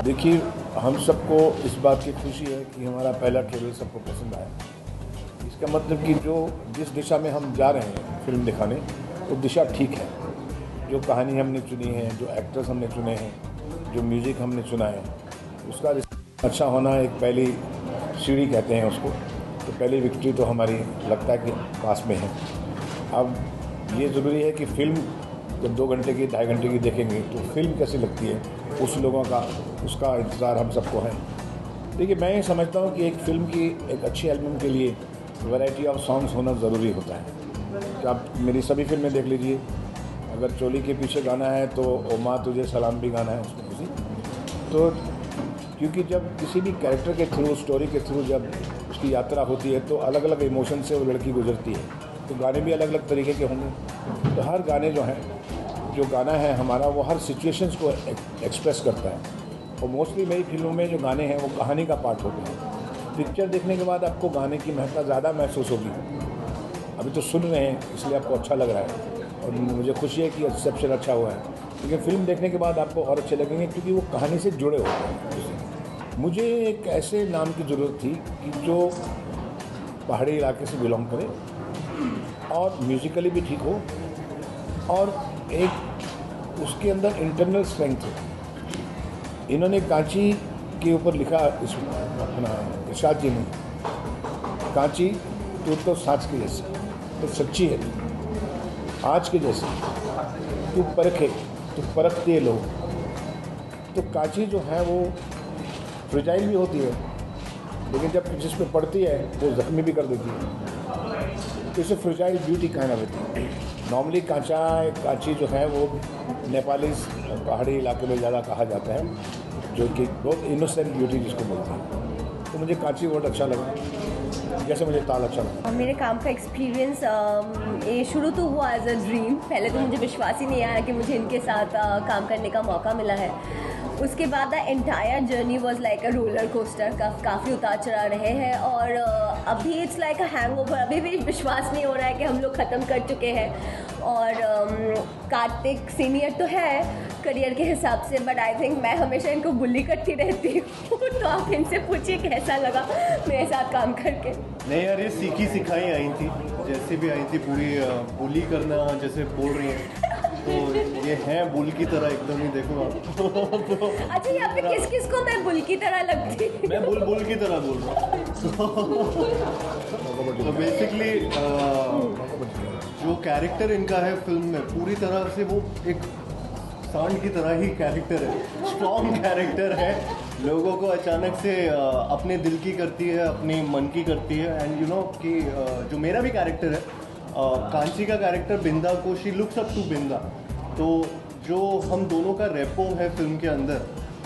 देखिए, हम सबको इस बात की खुशी है कि हमारा पहला ट्रेलर सबको पसंद आया। इसका मतलब कि जो जिस दिशा में हम जा रहे हैं फिल्म दिखाने, वो दिशा ठीक है। जो कहानी हमने चुनी है, जो एक्टर्स हमने चुने हैं, जो म्यूज़िक हमने चुना है, उसका अच्छा होना एक पहली सीढ़ी कहते हैं उसको। तो पहली विक्ट्री तो हमारी लगता है कि पास में है। अब ये ज़रूरी है कि फ़िल्म जब 2 घंटे की 2.5 घंटे की देखेंगे तो फिल्म कैसी लगती है, उस लोगों का उसका इंतज़ार हम सबको है। देखिए, मैं ये समझता हूँ कि एक फ़िल्म की एक अच्छी एल्बम के लिए वैरायटी ऑफ सॉन्ग्स होना ज़रूरी होता है। तो आप मेरी सभी फिल्में देख लीजिए, अगर चोली के पीछे गाना है तो ओ माँ तुझे सलाम भी गाना है उसमें किसी तो, क्योंकि जब किसी भी कैरेक्टर के थ्रू, स्टोरी के थ्रू जब उसकी यात्रा होती है तो अलग अलग इमोशन से वो लड़की गुजरती है। तो गाने भी अलग अलग तरीके के होंगे। तो हर गाने जो गाना है हमारा, वो हर सिचुएशंस को एक्सप्रेस करता है। और मोस्टली मेरी फिल्मों में जो गाने हैं वो कहानी का पार्ट होते हैं। पिक्चर देखने के बाद आपको गाने की महत्ता ज़्यादा महसूस होगी। अभी तो सुन रहे हैं इसलिए आपको अच्छा लग रहा है और मुझे खुशी है कि रिसेप्शन अच्छा हुआ है, लेकिन फिल्म देखने के बाद आपको और अच्छे लगेंगे क्योंकि वो कहानी से जुड़े होते हैं। मुझे एक ऐसे नाम की ज़रूरत थी कि जो पहाड़ी इलाके से बिलोंग करे और म्यूज़िकली भी ठीक हो और एक उसके अंदर इंटरनल स्ट्रेंथ हो। इन्होंने कांची के ऊपर लिखा इस अपना इरशाद जी ने, कांची टूट तो साँच के जैसे, तो सच्ची है आज के जैसे, तू परखे तो परखते लोग। तो कांची जो है वो फ्रेजाइल भी होती है, लेकिन जब जिस पे पड़ती है वो जख्मी भी कर देती है। तो इसे फ्रेजाइल ब्यूटी कहना होती है। नॉर्मली कांची जो है वो नेपाली पहाड़ी इलाके में ज़्यादा कहा जाता है, जो कि बहुत इनोसेंट ब्यूटी जिसको बोलते हैं। तो मुझे कांची बहुत अच्छा लगा, जैसे मुझे ताल अच्छा लगा। मेरे काम का एक्सपीरियंस ये शुरू तो हुआ एज अ ड्रीम। पहले तो मुझे विश्वास ही नहीं आया कि मुझे इनके साथ काम करने का मौका मिला है। उसके बाद the entire journey was like a roller coaster. काफ़ी उतार चढ़ाव रहे हैं और अभी इट्स लाइक अ हैंगओवर। अभी भी विश्वास नहीं हो रहा है कि हम लोग ख़त्म कर चुके हैं। और कार्तिक सीनियर तो है करियर के हिसाब से, बट आई थिंक मैं हमेशा इनको बुली करती रहती हूँ। तो आप इनसे पूछिए कैसा लगा मेरे साथ काम करके। नहीं यार, ये सीखी सिखाई आई थी, जैसे भी आई थी पूरी बुली करना जैसे बोल रही हैं, तो ये हैं बुल की तरह एकदम ही। देखो आप तो अच्छा, यहाँ पे किस किस को मैं बुल की तरह लगती? मैं बुल की तरह बोल रहा हूँ। तो बेसिकली जो कैरेक्टर इनका है फिल्म में, पूरी तरह से वो एक सांड की तरह ही कैरेक्टर है, स्ट्रॉन्ग कैरेक्टर है। लोगों को अचानक से अपने दिल की करती है, अपनी मन की करती है। एंड यू नो कि जो मेरा भी कैरेक्टर है, कांची का कैरेक्टर बिंदा को, शी लुक्स अप टू बिंदा। तो जो हम दोनों का रेपो है फिल्म के अंदर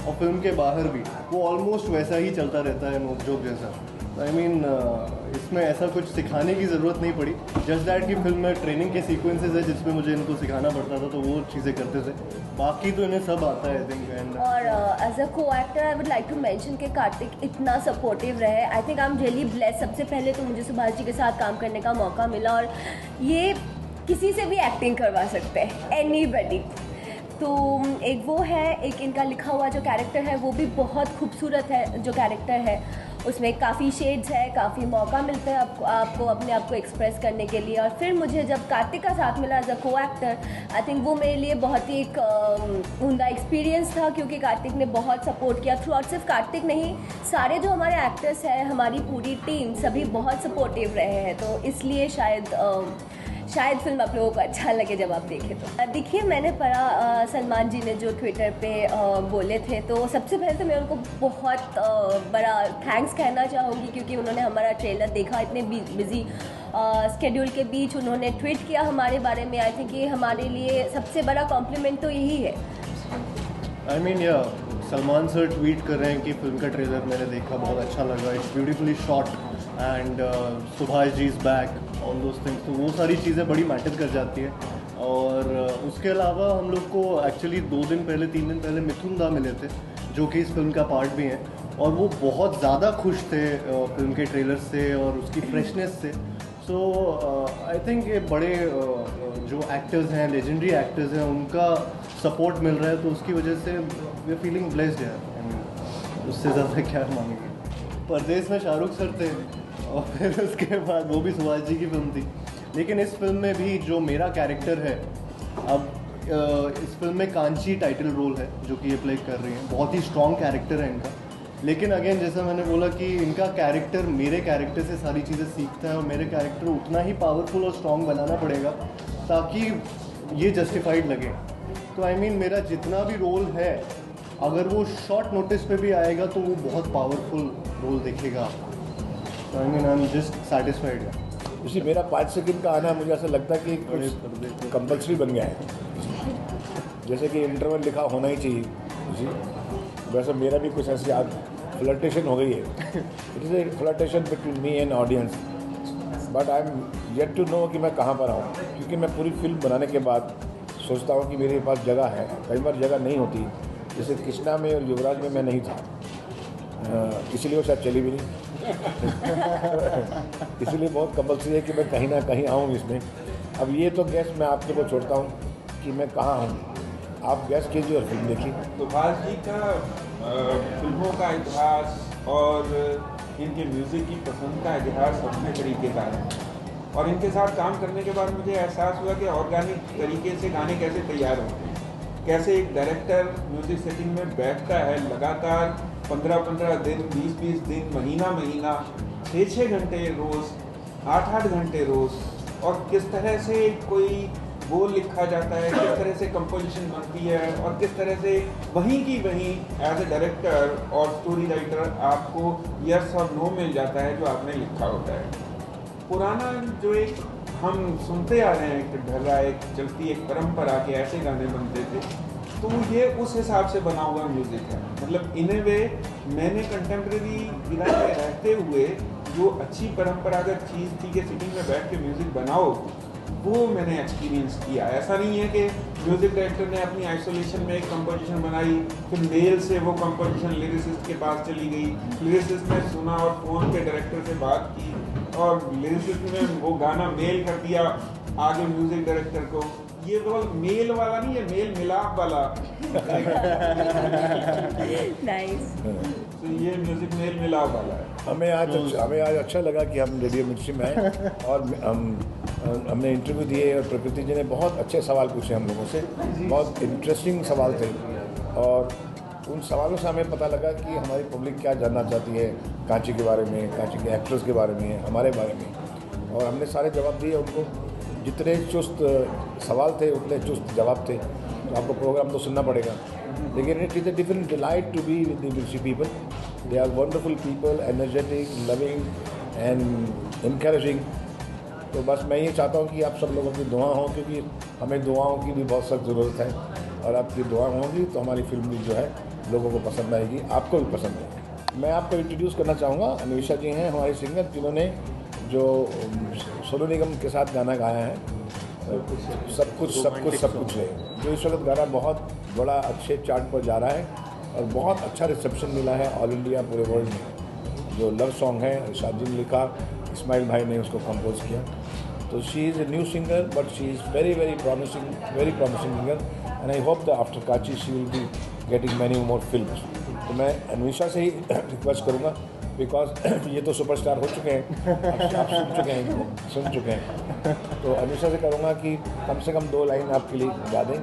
और फिल्म के बाहर भी, वो ऑलमोस्ट वैसा ही चलता रहता है, नोक जोक जैसा। आई मीन इसमें ऐसा कुछ सिखाने की ज़रूरत नहीं पड़ी। जस्ट दैट कि फिल्म में ट्रेनिंग के सीक्वेंसेस है जिसमें मुझे इनको सिखाना पड़ता था, तो वो चीज़ें करते थे। बाकी तो इन्हें सब आता है आई थिंक। एंड और as a co-actor I would like to mention कि कार्तिक इतना सपोर्टिव रहे। I think I am really blessed. सबसे पहले तो मुझे सुभाष जी के साथ काम करने का मौका मिला और ये किसी से भी एक्टिंग करवा सकते हैं, एनीबडी। तो एक वो है, एक इनका लिखा हुआ जो कैरेक्टर है वो भी बहुत खूबसूरत है। जो कैरेक्टर है उसमें काफ़ी शेड्स है, काफ़ी मौका मिलता है आपको अपने आप को एक्सप्रेस करने के लिए। और फिर मुझे जब कार्तिक का साथ मिला as a co-actor, I think वो मेरे लिए बहुत ही एक उम्दा एक्सपीरियंस था, क्योंकि कार्तिक ने बहुत सपोर्ट किया थ्रू आउट। सिर्फ कार्तिक नहीं, सारे जो हमारे एक्टर्स हैं, हमारी पूरी टीम, सभी बहुत सपोर्टिव रहे हैं। तो इसलिए शायद फिल्म आप लोगों को अच्छा लगे जब आप देखें। तो देखिए, मैंने पढ़ा सलमान जी ने जो ट्विटर पे बोले थे, तो सबसे पहले तो मैं उनको बहुत बड़ा थैंक्स कहना चाहूँगी, क्योंकि उन्होंने हमारा ट्रेलर देखा, इतने बिजी स्केड्यूल के बीच उन्होंने ट्वीट किया हमारे बारे में। आई थिंक ये हमारे लिए सबसे बड़ा कॉम्प्लीमेंट तो यही है। आई मीन या सलमान सर ट्वीट कर रहे हैं कि फिल्म का ट्रेलर मैंने देखा, बहुत अच्छा लगा, it's beautifully shot and Subhash ji is back, all those things. तो वो सारी चीज़ें बड़ी मैटर कर जाती है। और उसके अलावा हम लोग को एक्चुअली 2 दिन पहले 3 दिन पहले मिथुन दा मिले थे, जो कि इस फिल्म का पार्ट भी हैं, और वो बहुत ज़्यादा खुश थे फिल्म के ट्रेलर से और उसकी फ्रेशनेस से। सो आई थिंक ये बड़े जो एक्टर्स हैं, लेजेंडरी एक्टर्स हैं, उनका सपोर्ट मिल रहा है, तो उसकी वजह से वी आर फीलिंग ब्लेस्ड है। उससे ज़्यादा क्या मांगेंगे। परदेश में शाहरुख सर थे और फिर उसके बाद वो भी सुभाष जी की फिल्म थी। लेकिन इस फिल्म में भी जो मेरा कैरेक्टर है, अब इस फिल्म में कांची टाइटल रोल है जो कि ये प्ले कर रही हैं। बहुत ही स्ट्रॉन्ग कैरेक्टर है इनका, लेकिन अगेन जैसा मैंने बोला कि इनका कैरेक्टर मेरे कैरेक्टर से सारी चीज़ें सीखता है, और मेरे कैरेक्टर उतना ही पावरफुल और स्ट्रॉन्ग बनाना पड़ेगा ताकि ये जस्टिफाइड लगे। तो आई मीन मेरा जितना भी रोल है, अगर वो शॉर्ट नोटिस पे भी आएगा तो वो बहुत पावरफुल रोल दिखेगा आपको। तो I mean I am just satisfied. उसी मेरा 5 सेकंड का आना मुझे ऐसा लगता है कि कुछ कंपल्सरी बन गया है, जैसे कि इंटरवल लिखा होना ही चाहिए जी। वैसे मेरा भी कुछ ऐसी आज फ्लर्टेशन हो गई है। It is a flirtation between me and audience, but I am yet to know कि मैं कहाँ पर आऊँ, क्योंकि मैं पूरी फिल्म बनाने के बाद सोचता हूँ कि मेरे पास जगह है, कई बार जगह नहीं होती। जैसे कृष्णा में और युवराज में मैं नहीं था, इसलिए वो शायद चली भी नहीं। इसलिए बहुत कंपल्सरी है कि मैं कहीं ना कहीं आऊँ इसमें। अब ये तो गैस मैं आपके को छोड़ता हूँ कि मैं कहाँ हूँ, आप गैस कीजिए और फिल्म देखिए। सुभाष जी का फिल्मों का इतिहास और इनके म्यूज़िक की पसंद का इतिहास अपने तरीके का है, और इनके साथ काम करने के बाद मुझे एहसास हुआ कि ऑर्गेनिक तरीके से गाने कैसे तैयार होते हैं, कैसे एक डायरेक्टर म्यूज़िक सेटिंग में बैठता है लगातार 15-15 दिन, 20-20 दिन, महीना 6-6 घंटे रोज़, 8-8 घंटे रोज़, और किस तरह से कोई बोल लिखा जाता है, किस तरह से कंपोजिशन बनती है, और किस तरह से वहीं की वहीं एज ए डायरेक्टर और स्टोरी राइटर आपको यस और नो मिल जाता है जो आपने लिखा होता है। पुराना जो एक हम सुनते आ रहे हैं, एक ढर्रा, एक चलती एक परंपरा के ऐसे गाने बनते थे, तो ये उस हिसाब से बना हुआ म्यूज़िक है। मतलब इन ए वे मैंने कंटेम्प्रेरी इरा में रहते हुए जो अच्छी परंपरागत चीज़ थी कि सिटिंग में बैठ के म्यूज़िक बनाओ, वो मैंने एक्सपीरियंस किया। ऐसा नहीं है कि म्यूज़िक डायरेक्टर ने अपनी आइसोलेशन में एक कंपोजिशन बनाई, फिर मेल से वो कंपोजिशन लिरिसिस्ट के पास चली गई, लिरिसिस्ट ने सुना और फ़ोन पे डायरेक्टर से बात की, और लिरिसिस्ट ने वो गाना मेल कर दिया आगे म्यूज़िक डायरेक्टर को। ये तो मेल वाला नहीं है, मेल मिलाप वाला। नाइस। तो ये म्यूज़िक मेल मिलाप वाला है। हमें आज अच्छा लगा कि हम रेडियो मिर्ची में आए, और हमने इंटरव्यू दिए, और प्रकृति जी ने बहुत अच्छे सवाल पूछे हम लोगों से, बहुत इंटरेस्टिंग सवाल थे, और उन सवालों से हमें पता लगा कि हमारी पब्लिक क्या जानना चाहती है कांची के बारे में, कांची के एक्ट्रेस के बारे में, हमारे बारे में, और हमने सारे जवाब दिए उनको। जितने चुस्त सवाल थे उतने चुस्त जवाब थे। तो आपको प्रोग्राम तो सुनना पड़ेगा, लेकिन it is a different delight to be with the Mirchi people. They are wonderful people, energetic, loving and encouraging. तो बस मैं ये चाहता हूँ कि आप सब लोगों की दुआ हो, क्योंकि हमें दुआओं की भी बहुत सख्त ज़रूरत है, और आपकी दुआ होगी तो हमारी फिल्म भी जो है लोगों को पसंद आएगी, आपको भी पसंद आएगी। मैं आपको इंट्रोड्यूस करना चाहूँगा, अन्वेषा जी हैं हमारे सिंगर, जिन्होंने जो सोनू निगम के साथ गाना गाया है, सब कुछ है, जो इस वक्त गाना बहुत बड़ा अच्छे चार्ट पर जा रहा है, और बहुत अच्छा रिसेप्शन मिला है ऑल इंडिया, पूरे वर्ल्ड में। जो लव सॉन्ग है, इरशाद जी ने लिखा, इस्माइल भाई ने उसको कंपोज किया। तो she is a new singer, but she is very promising singer, and I hope that after Kaachi she will be getting many more films. तो मैं अन्वेषा से ही रिक्वेस्ट करूँगा, बिकॉज ये तो सुपरस्टार हो चुके हैं, आप सुन चुके हैं। तो अन्वेषा से करूँगा कि कम से कम 2 लाइन आपके लिए गा दें।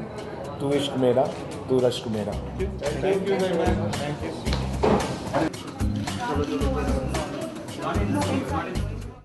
तू इश्क मेरा, तू रश्क मेरा। Thank you very much. Thank you.